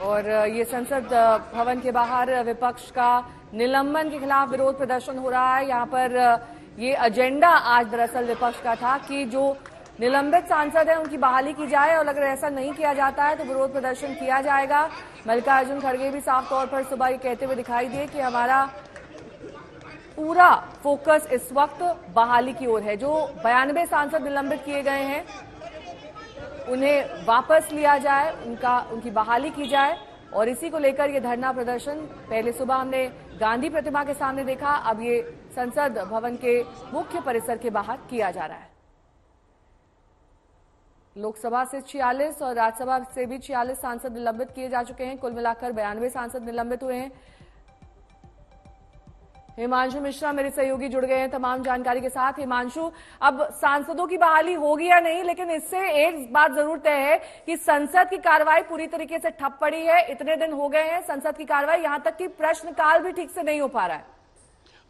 और ये संसद भवन के बाहर विपक्ष का निलंबन के खिलाफ विरोध प्रदर्शन हो रहा है। यहाँ पर ये एजेंडा आज दरअसल विपक्ष का था कि जो निलंबित सांसद हैं उनकी बहाली की जाए और अगर ऐसा नहीं किया जाता है तो विरोध प्रदर्शन किया जाएगा। मल्लिकार्जुन खड़गे भी साफ तौर पर सुबह ये कहते हुए दिखाई दिए कि हमारा पूरा फोकस इस वक्त बहाली की ओर है। जो 92 सांसद निलंबित किए गए हैं उन्हें वापस लिया जाए, उनकी बहाली की जाए और इसी को लेकर ये धरना प्रदर्शन पहले सुबह हमने गांधी प्रतिमा के सामने देखा, अब ये संसद भवन के मुख्य परिसर के बाहर किया जा रहा है। लोकसभा से 46 और राज्यसभा से भी 46 सांसद निलंबित किए जा चुके हैं। कुल मिलाकर 92 सांसद निलंबित हुए हैं। हिमांशु मिश्रा मेरे सहयोगी जुड़ गए हैं तमाम जानकारी के साथ। हिमांशु, अब सांसदों की बहाली होगी या नहीं, लेकिन इससे एक बात जरूर तय है कि संसद की कार्रवाई पूरी तरीके से ठप पड़ी है। इतने दिन हो गए हैं संसद की कार्रवाई, यहां तक कि प्रश्नकाल भी ठीक से नहीं हो पा रहा है।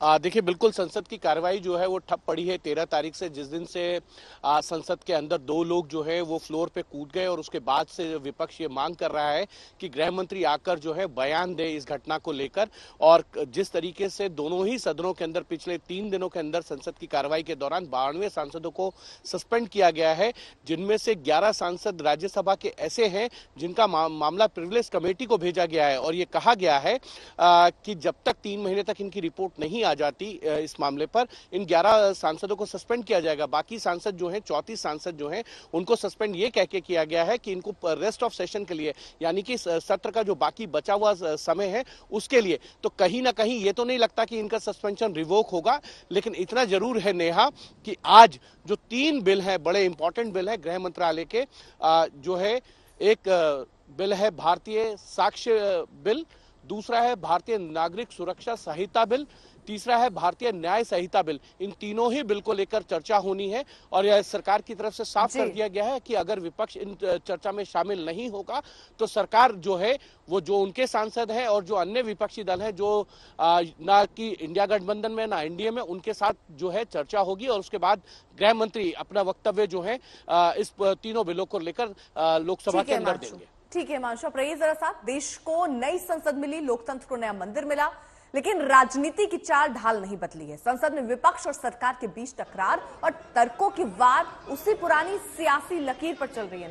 देखिए, बिल्कुल संसद की कार्रवाई जो है वो ठप पड़ी है 13 तारीख से, जिस दिन से संसद के अंदर 2 लोग जो है वो फ्लोर पे कूद गए और उसके बाद से विपक्ष ये मांग कर रहा है कि गृह मंत्री आकर जो है बयान दे इस घटना को लेकर। और जिस तरीके से दोनों ही सदनों के अंदर पिछले 3 दिनों के अंदर संसद की कार्रवाई के दौरान 92 सांसदों को सस्पेंड किया गया है, जिनमें से 11 सांसद राज्यसभा के ऐसे हैं जिनका मामला प्रिविलेज कमेटी को भेजा गया है और ये कहा गया है कि जब तक 3 महीने तक इनकी रिपोर्ट नहीं आ जाती इस मामले पर, इन 11 सांसदों को सस्पेंड किया जाएगा। बाकी सांसद जो हैं 34 सांसद जो हैं उनको सस्पेंड ये कह के किया गया है कि इनको रेस्ट ऑफ सेशन के लिए, यानी कि सत्र का जो बाकी बचा हुआ समय है उसके लिए, तो कहीं ना कहीं ये तो नहीं लगता कि इनका सस्पेंशन रिवोक होगा। लेकिन इतना जरूर है नेहा कि आज जो 3 बिल है, बड़े इंपॉर्टेंट बिल है गृह मंत्रालय के, जो है एक बिल है भारतीय साक्ष्य बिल, दूसरा है भारतीय नागरिक सुरक्षा संहिता बिल, तीसरा है भारतीय न्याय संहिता बिल। इन तीनों ही बिल को लेकर चर्चा होनी है और यह सरकार की तरफ से साफ कर दिया गया है कि अगर विपक्ष इन चर्चा में शामिल नहीं होगा तो सरकार जो है वो, जो उनके सांसद हैं और जो अन्य विपक्षी दल हैं जो ना कि इंडिया गठबंधन में ना एनडीए में, उनके साथ जो है चर्चा होगी और उसके बाद गृह मंत्री अपना वक्तव्य जो है इस तीनों बिलों को लेकर लोकसभा के अंदर देंगे। ठीक है हिमांशु, अब रहिए जरा साथ। देश को नई संसद मिली, लोकतंत्र को नया मंदिर मिला, लेकिन राजनीति की चाल ढाल नहीं बदली है। संसद में विपक्ष और सरकार के बीच टकरार और तर्कों की वार उसी पुरानी सियासी लकीर पर चल रही है।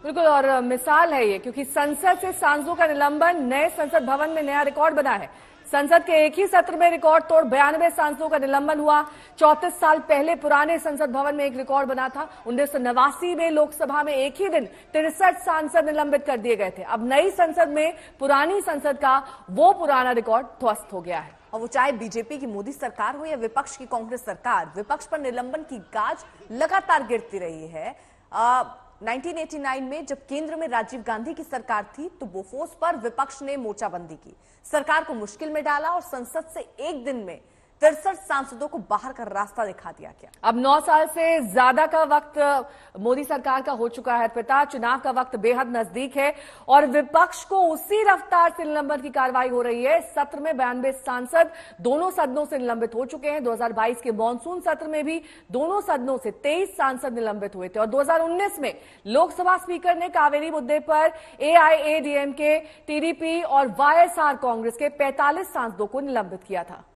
बिल्कुल, और मिसाल है ये, क्योंकि संसद से सांसदों का निलंबन नए संसद भवन में नया रिकॉर्ड बना है। संसद के एक ही सत्र में रिकॉर्ड तोड़ 92 सांसदों का निलंबन हुआ। 34 साल पहले पुराने संसद भवन में एक रिकॉर्ड बना था। 1989 में लोकसभा में एक ही दिन 63 सांसद निलंबित कर दिए गए थे। अब नई संसद में पुरानी संसद का वो पुराना रिकॉर्ड ध्वस्त हो गया है। और वो चाहे बीजेपी की मोदी सरकार हो या विपक्ष की कांग्रेस सरकार, विपक्ष पर निलंबन की गाज लगातार गिरती रही है। 1989 में जब केंद्र में राजीव गांधी की सरकार थी तो बोफोर्स पर विपक्ष ने मोर्चाबंदी की, सरकार को मुश्किल में डाला और संसद से एक दिन में 63 सांसदों को बाहर का रास्ता दिखा दिया गया। अब 9 साल से ज्यादा का वक्त मोदी सरकार का हो चुका है पिता, चुनाव का वक्त बेहद नजदीक है और विपक्ष को उसी रफ्तार से निलंबन की कार्रवाई हो रही है। सत्र में 92 सांसद दोनों सदनों से निलंबित हो चुके हैं। 2022 के मॉनसून सत्र में भी दोनों सदनों से 23 सांसद निलंबित हुए थे और 2019 में लोकसभा स्पीकर ने कावेरी मुद्दे पर AIADMK, TDP और YSR कांग्रेस के 45 सांसदों को निलंबित किया था।